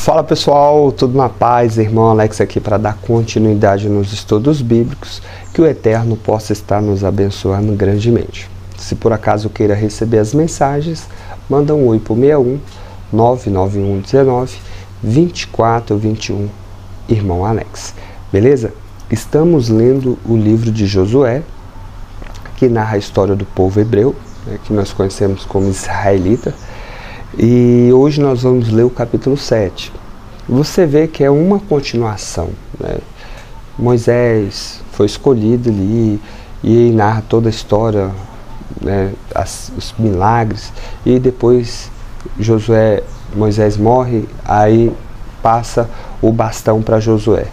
Fala pessoal, tudo na paz? Irmão Alex aqui para dar continuidade nos estudos bíblicos, que o Eterno possa estar nos abençoando grandemente. Se por acaso queira receber as mensagens, manda um oi para o 61 991 19 24 21, Irmão Alex. Beleza? Estamos lendo o livro de Josué, que narra a história do povo hebreu, que nós conhecemos como israelita. E hoje nós vamos ler o capítulo 7. Você vê que é uma continuação, né? Moisés foi escolhido ali e narra toda a história, né? Os milagres. E depois Moisés morre, aí passa o bastão para Josué.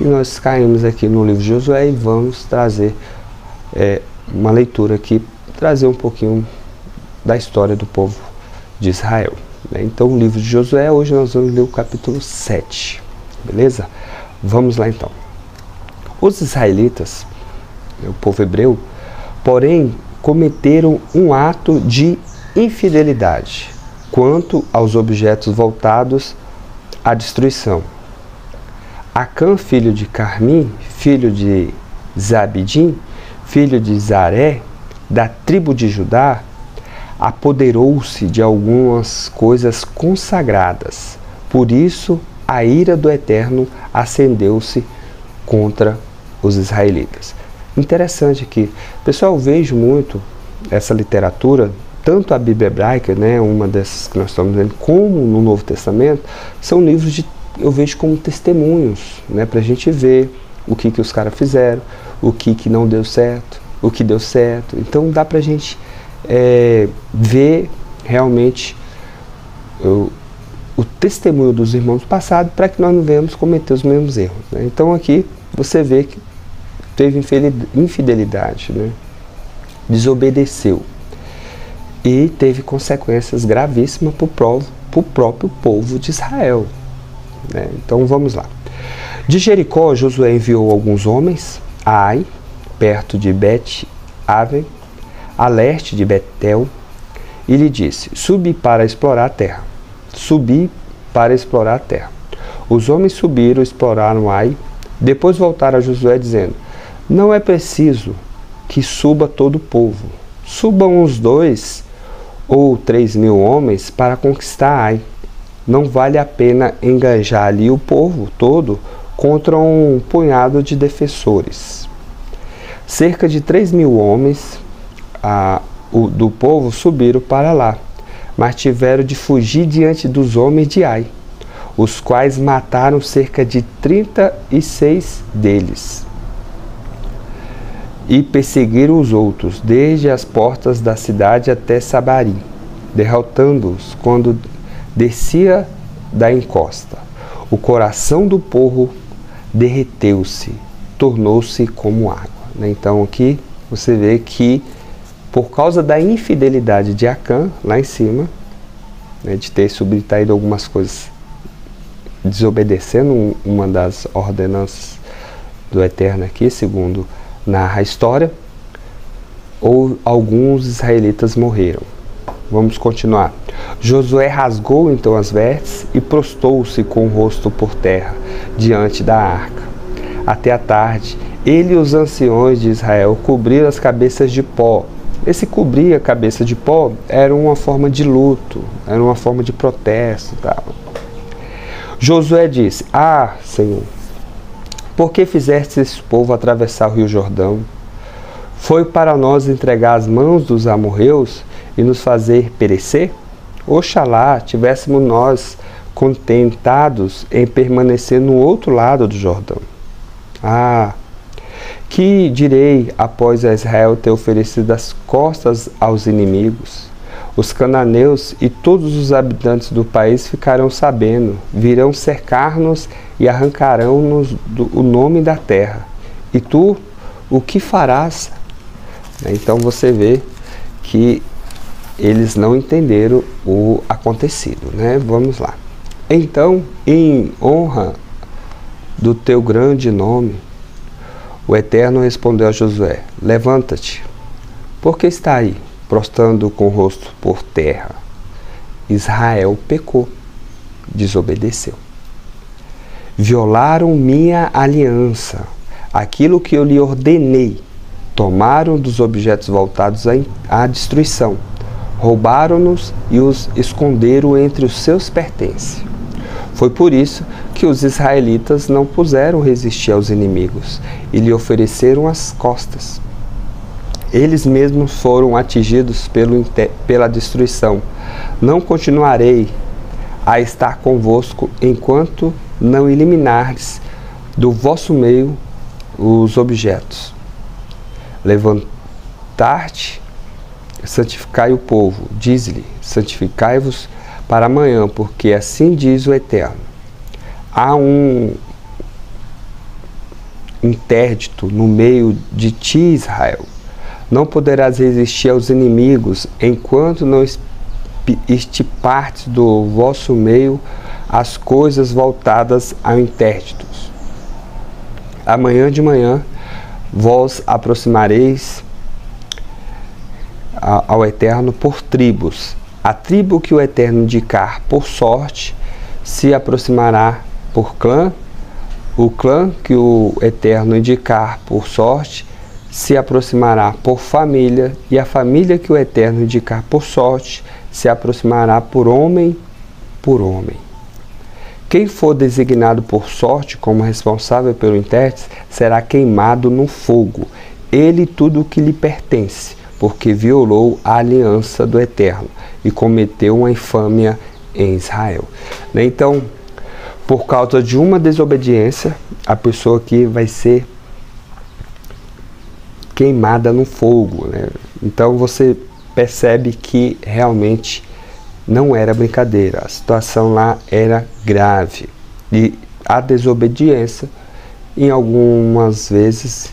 E nós caímos aqui no livro de Josué e vamos trazer uma leitura aqui, trazer um pouquinho da história do povo de Israel. Então, o livro de Josué, hoje nós vamos ler o capítulo 7, beleza? Vamos lá então. Os israelitas, o povo hebreu, porém, cometeram um ato de infidelidade quanto aos objetos voltados à destruição. Acã, filho de Carmi, filho de Zabidim, filho de Zaré, da tribo de Judá, apoderou-se de algumas coisas consagradas. Por isso, a ira do Eterno acendeu-se contra os israelitas. Interessante aqui. Pessoal, eu vejo muito essa literatura, tanto a Bíblia hebraica, né, uma dessas que nós estamos lendo, como no Novo Testamento, são livros eu vejo como testemunhos, né, para a gente ver o que os caras fizeram, o que não deu certo, o que deu certo. Então dá para a gente ver realmente o testemunho dos irmãos do passado, para que nós não venhamos cometer os mesmos erros, né? Então aqui você vê que teve infidelidade, né? Desobedeceu e teve consequências gravíssimas para o próprio povo de Israel, né? Então vamos lá. De Jericó, Josué enviou alguns homens a Ai, perto de Bet-Aven, a leste de Betel, e lhe disse: subi para explorar a terra. Subi para explorar a terra. Os homens subiram, exploraram Ai, depois voltaram a Josué dizendo: não é preciso que suba todo o povo. Subam uns 2 ou 3 mil homens para conquistar Ai. Não vale a pena engajar ali o povo todo contra um punhado de defensores. Cerca de 3 mil homens do povo subiram para lá, mas tiveram de fugir diante dos homens de Ai, os quais mataram cerca de 36 deles e perseguiram os outros, desde as portas da cidade até Sabarim, derrotando-os quando descia da encosta. O coração do povo derreteu-se, tornou-se como água. Então aqui você vê que por causa da infidelidade de Acã, lá em cima, né, de ter subtraído algumas coisas, desobedecendo uma das ordenanças do Eterno aqui, segundo narra a história, alguns israelitas morreram. Vamos continuar. Josué rasgou então as vestes e prostou-se com o rosto por terra, diante da arca. Até a tarde, ele e os anciões de Israel cobriram as cabeças de pó. Esse cobrir a cabeça de pó era uma forma de luto, era uma forma de protesto. Tal. Josué disse: ah, Senhor, por que fizeste esse povo atravessar o rio Jordão? Foi para nós entregar as mãos dos amorreus e nos fazer perecer? Oxalá tivéssemos nós contentados em permanecer no outro lado do Jordão. Ah, que direi após a Israel ter oferecido as costas aos inimigos? Os cananeus e todos os habitantes do país ficarão sabendo, virão cercar-nos e arrancarão-nos o nome da terra. E tu, o que farás? Então você vê que eles não entenderam o acontecido, né? Vamos lá. Então, em honra do teu grande nome, o Eterno respondeu a Josué: levanta-te, porque está aí, prostrando com o rosto por terra. Israel pecou, desobedeceu. violaram minha aliança, aquilo que eu lhe ordenei. Tomaram dos objetos voltados à destruição, roubaram-nos e os esconderam entre os seus pertences. Foi por isso que os israelitas não puderam resistir aos inimigos e lhe ofereceram as costas. Eles mesmos foram atingidos pela destruição. Não continuarei a estar convosco enquanto não eliminardes do vosso meio os objetos. Levantar-te, santificai o povo, diz-lhe, santificai-vos para amanhã, porque assim diz o Eterno. Há um interdito no meio de ti, Israel. Não poderás resistir aos inimigos enquanto não extirpardes do vosso meio as coisas voltadas a intérditos. Amanhã de manhã vós aproximareis ao Eterno por tribos. A tribo que o Eterno indicar por sorte se aproximará por clã. O clã que o Eterno indicar por sorte se aproximará por família, e a família que o Eterno indicar por sorte se aproximará por homem por homem. Quem for designado por sorte como responsável pelo intérprete será queimado no fogo, ele e tudo o que lhe pertence, porque violou a aliança do Eterno e cometeu uma infâmia em Israel. Então, por causa de uma desobediência, a pessoa aqui vai ser queimada no fogo, né? Então você percebe que realmente não era brincadeira, a situação lá era grave e a desobediência em algumas vezes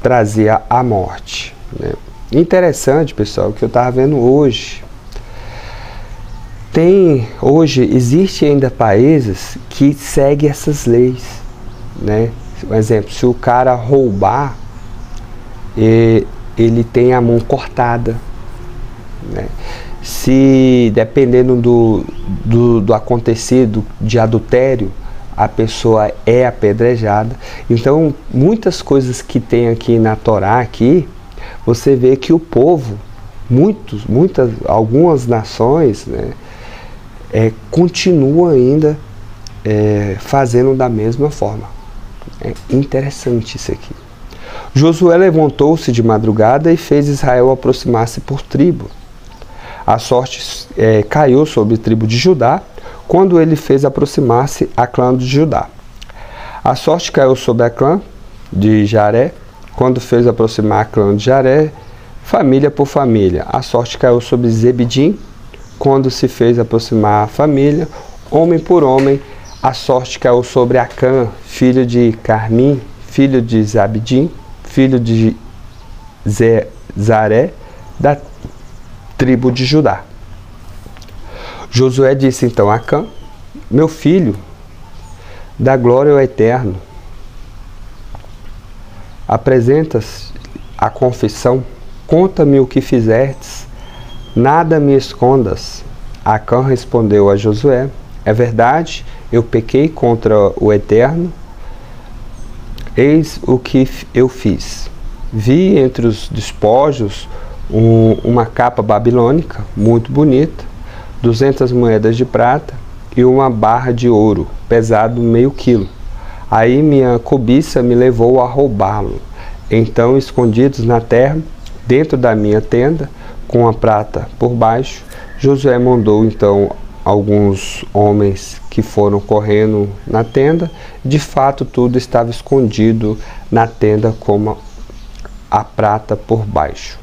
trazia a morte, né? Interessante, pessoal, que eu estava vendo hoje. Hoje existe ainda países que seguem essas leis, né? Por exemplo, se o cara roubar, ele tem a mão cortada, né? Se dependendo do acontecido de adultério, a pessoa é apedrejada. Então, muitas coisas que tem aqui na Torá, aqui, você vê que o povo, algumas nações, né, continuam ainda fazendo da mesma forma. É interessante isso aqui. Josué levantou-se de madrugada e fez Israel aproximar-se por tribo. A sorte caiu sobre a tribo de Judá, quando ele fez aproximar-se a clã de Judá. A sorte caiu sobre a clã de Jaré, quando fez aproximar a clã de Jaré, família por família. A sorte caiu sobre Zebidim, quando se fez aproximar a família, homem por homem. A sorte caiu sobre Acã, filho de Carmim, filho de Zabidim, filho de Zaré, da tribo de Judá. Josué disse então a Acã: meu filho, dá glória ao Eterno. Apresentas a confissão, conta-me o que fizestes, nada me escondas. Acã respondeu a Josué: é verdade, eu pequei contra o Eterno. Eis o que eu fiz. Vi entre os despojos uma capa babilônica muito bonita, 200 moedas de prata e uma barra de ouro, pesado meio quilo. Aí minha cobiça me levou a roubá-lo. Então, escondidos na terra, dentro da minha tenda, com a prata por baixo, Josué mandou então alguns homens que foram correndo na tenda. De fato, tudo estava escondido na tenda, como a prata por baixo.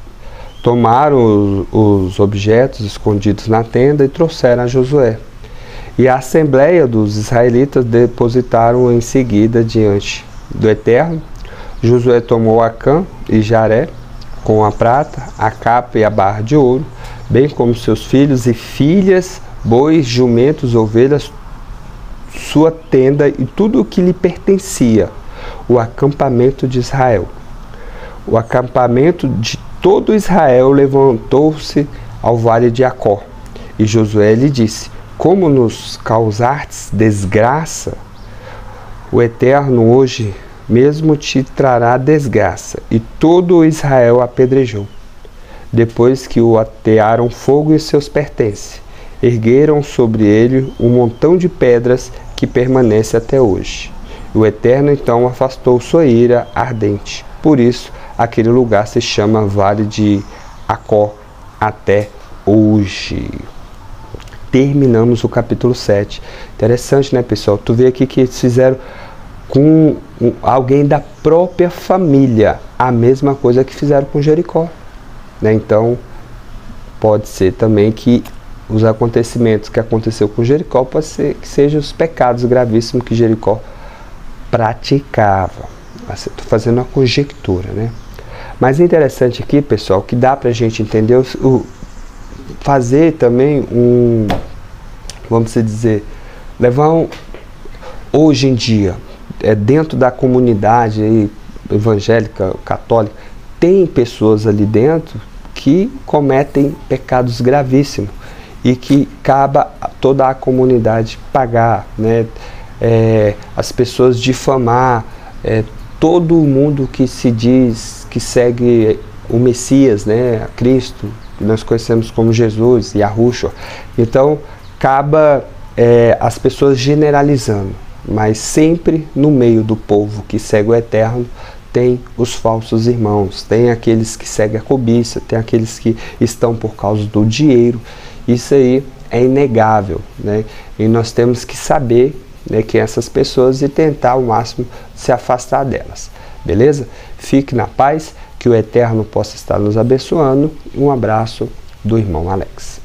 Tomaram os objetos escondidos na tenda e trouxeram a Josué. E a assembleia dos israelitas depositaram em seguida diante do Eterno. Josué tomou Acã e Jaré com a prata, a capa e a barra de ouro, bem como seus filhos e filhas, bois, jumentos, ovelhas, sua tenda e tudo o que lhe pertencia, o acampamento de Israel. O acampamento de todo Israel levantou-se ao vale de Acor. E Josué lhe disse: como nos causastes desgraça, O Eterno hoje mesmo te trará desgraça, e todo Israel apedrejou. Depois que o atearam fogo e seus pertences, ergueram sobre ele um montão de pedras que permanece até hoje. O Eterno então afastou sua ira ardente. Por isso, aquele lugar se chama Vale de Acó até hoje. Terminamos o capítulo 7. Interessante, né, pessoal? Tu vê aqui que eles fizeram com alguém da própria família a mesma coisa que fizeram com Jericó, né? Então, pode ser também que os acontecimentos que aconteceu com Jericó pode ser que sejam os pecados gravíssimos que Jericó praticava. Estou fazendo uma conjectura, né? Mas é interessante aqui, pessoal, que dá para a gente entender, fazer também vamos dizer, levar hoje em dia, dentro da comunidade aí, evangélica, católica, tem pessoas ali dentro que cometem pecados gravíssimos e que acaba toda a comunidade pagar, né? As pessoas difamar, todo mundo que se diz que segue o Messias, né? Cristo, que nós conhecemos como Jesus e Yahushua. Então, acaba as pessoas generalizando, mas sempre no meio do povo que segue o Eterno tem os falsos irmãos, tem aqueles que seguem a cobiça, tem aqueles que estão por causa do dinheiro. Isso aí é inegável, né? E nós temos que saber, né, que essas pessoas e tentar ao máximo se afastar delas, beleza? Fique na paz, que o Eterno possa estar nos abençoando. Um abraço do irmão Alex.